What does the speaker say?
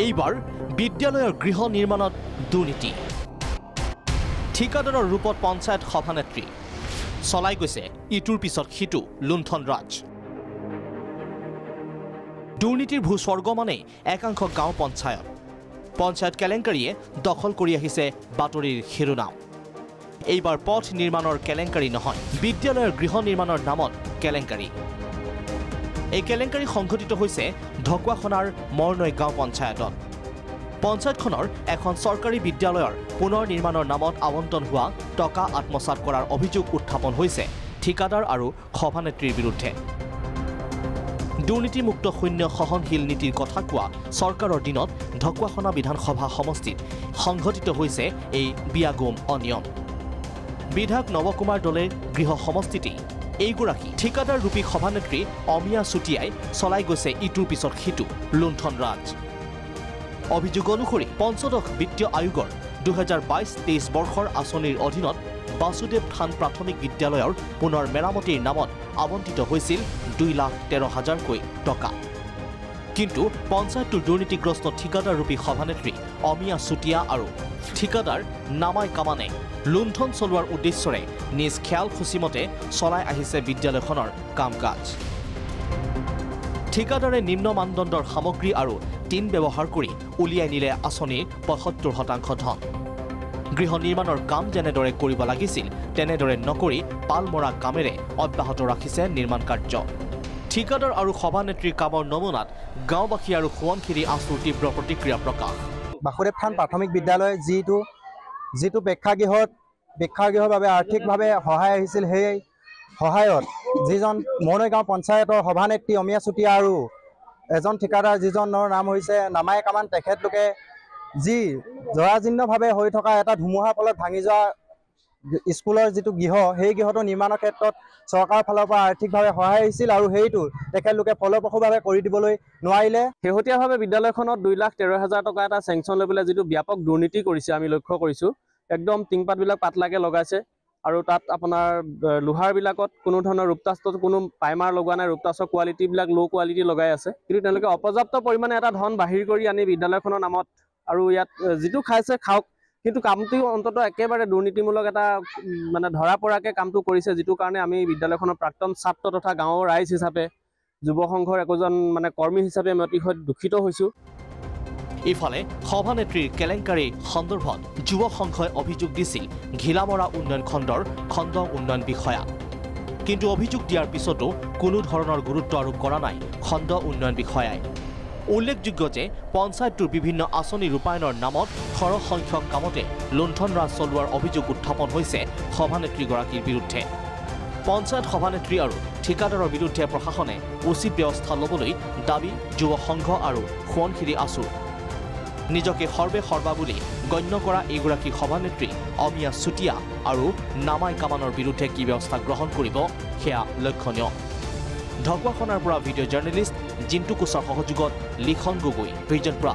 এইবাৰ বিদ্যালয়ৰ গৃহ নিৰ্মাণত দুৰ্নীতি ঠিকাদাৰৰ ৰূপত পঞ্চায়ত সভানেত্ৰী চলাই গৈছে ইটোৰ পিছত সিটো লুণ্ঠন ৰাজ দুৰ্নীতিৰ ভূস্বৰ্গ মানে একাংশ গাঁও পঞ্চায়ত কেলেংকাৰীয়ে দখল কৰি আহিছে বাতৰিৰ শিৰোনাম এইবাৰ পথ নিৰ্মাণৰ কেলেংকাৰী নহয় বিদ্যালয়ৰ গৃহ নিৰ্মাণৰ নামত কেলেংকাৰী এই কেলেংকাৰী সংঘটিত হৈছে ঢকুৱাখনাৰ মৰনৈ গাঁও পঞ্চায়তখনৰ এখন চৰকাৰী বিদ্যালয়ৰ পুনৰ নিৰ্মাণৰ নামত আবণ্টন হোৱা টকা আত্মসাৎ কৰাৰ অভিযোগ উত্থাপন হৈছে ঠিকাদাৰ আৰু সভানেত্ৰীৰ বিৰুদ্ধে দুৰ্নীতিমুক্ত শূন্য সহনশীল নীতিৰ কথা কোৱা চৰকাৰৰ দিনত ঢকুৱাখনা বিধানসভা সমষ্টিত সংঘটিত হৈছে এই বিয়াগুম অনিয়ম বিধায়ক নৱকুমাৰ দলে গৃহ সমষ্টিতে এইগৰাকী ঠিকাদাৰ ৰূপী সভানেত্ৰী অমিয়া চুটিয়াই চলাই গৈছে ইটোৰ পিছত সিটো লুণ্ঠন ৰাজ অভিযোগ অনুসৰি পঞ্চদশ বিত্তীয় আয়োগৰ 2022-23 বৰ্ষৰ আঁচনিৰ অধীনত বাসুদেৱ থান প্ৰাথমিক বিদ্যালয়ৰ পুনৰ মেৰামতিৰ নামত আবণ্টিত হৈছিল 2,13,000 টকা কিন্তু পঞ্চায়তটোৰ দুৰ্নীতিগ্ৰস্ত ঠিকাদাৰ ৰূপী সভানেত্ৰী অমিয়া চুটিয়া আৰু ঠিকাদাৰ নামাই কামানে লুণ্ঠন চলোৱাৰ উদ্দেশ্যৰে নিজ খেয়াল খুচিমতে চলাই আহিছে বিদ্যালয়খনৰ কাম-কাজ ঠিকাদাৰে নিম্ন মানদণ্ডৰ সামগ্ৰী আৰু টিন ব্যৱহাৰ কৰি উলিয়াই নিলে আঁচনিৰ 75% ধন গৃহ নিৰ্মাণৰ কাম যেনেদৰে কৰিব লাগিছিল তেনেদৰে নকৰি পালমৰা কামেৰে অব্যাহত ৰাখিছে নিৰ্মাণ কাৰ্য ঠিকাদাৰ আৰু সভানেত্ৰীৰ কামৰ নমুনাত গাঁওবাসী আৰু সোৱণশিৰি আঁচুৰ তীব্ৰ প্ৰতিক্ৰিয়া প্ৰকাশ বাসুদেৱ থান প্ৰাথমিক বিদ্যালয় যিটো প্ৰেক্ষাগৃহৰ বাবে আৰ্থিকভাৱে সহায় আহিছিল সেই সহায়ত যিজন মৰনৈ গাঁও পঞ্চায়তৰ সভানেত্ৰী অমিয়া চুটিয়া আৰু এজন ঠিকাদাৰ যিজনৰ নাম হৈছে নামাই কামান তেখেতলোকে যি জৰাজীৰ্ণভাৱে হৈ থকা এটা ধুমুহাৰ ফলত ভাঙি যোৱা স্কুলৰ যিটো গৃহ সেই গৃহটো নিৰ্মাণৰ ক্ষেত্ৰত চৰকাৰৰ ফালৰ পৰা আৰ্থিকভাৱে সহায় আহিছিল আৰু সেইটো তেখেতলোকে ফলপ্ৰসূভাৱে কৰি দিবলৈ নোৱাৰিলে শেহতীয়াভাৱে বিদ্যালয়খনত 2,13,000 টকা এটা চেংচন লৈ পেলাই যিটো ব্যাপক দুৰ্নীতি কৰিছে আমি লক্ষ্য কৰিছোঁ একদম টিংপাতবিলাক পাতলাকে লগাইছে আৰু তাত আপোনাৰ লোহাৰবিলাকত কোনো ধৰণৰ ৰূপটাষ্টত কোনো পাইমাৰ লগোৱা নাই ৰূপটাষ্টৰ কোৱালিটিবিলাক ল' কোৱালিটি লগাই আছে কিন্তু তেওঁলোকে অপৰ্যাপ্ত পৰিমাণে এটা ধন বাহিৰ কৰি আনি বিদ্যালয়খনৰ নামত আৰু ইয়াত যিটো খাইছে খাওক কিন্তু কামটো অন্ততঃ একেবাৰে দুৰ্নীতিমূলক এটা মানে ধৰা পৰাকৈ কামটো কৰিছে যিটো কাৰণে আমি বিদ্যালয়খনৰ প্ৰাক্তন ছাত্ৰ তথা গাঁৱৰ ৰাইজ হিচাপে যুৱ সংঘৰ একোজন মানে কৰ্মী হিচাপে আমি অতিশয় দুখিত হৈছোঁ ইফালে সভানেত্ৰীৰ কেলেংকাৰী সন্দৰ্ভত যুৱ সংঘই অভিযোগ দিছিল ঘিলামৰা উন্নয়ন খণ্ডৰ খণ্ড উন্নয়ন বিষয়া কিন্তু অভিযোগ দিয়াৰ পিছতো কোনো ধৰণৰ গুৰুত্ব আৰোপ কৰা নাই খণ্ড উন্নয়ন বিষয়াই উল্লেখযোগ্য যে পঞ্চায়তটোৰ বিভিন্ন আঁচনি ৰূপায়ণৰ নামত সৰহ সংখ্যক কামতে লুণ্ঠন ৰাজ চলোৱাৰ অভিযোগ উত্থাপন হৈছে সভানেত্ৰীগৰাকীৰ বিৰুদ্ধে পঞ্চায়ত সভানেত্ৰী আৰু ঠিকাদাৰৰ বিৰুদ্ধে প্ৰশাসনে উচিত ব্যৱস্থা ল'বলৈ দাবী যুৱ সংঘ আৰু সোৱণশিৰি আঁচুৰ নিজকে সৰ্বা বুলি গণ্য কৰা এইগৰাকী সভানেত্ৰী অমিয়া চুটিয়া আৰু নামাই কামানৰ বিৰুদ্ধে কি ব্যৱস্থা গ্ৰহণ কৰিব সেয়া লক্ষণীয় ঢকুৱাখনাৰ পৰা ভিডিঅ' জাৰ্নেলিষ্ট জিন্তু কোচৰ সহযোগত লিখন গগৈ ভিজন পৰা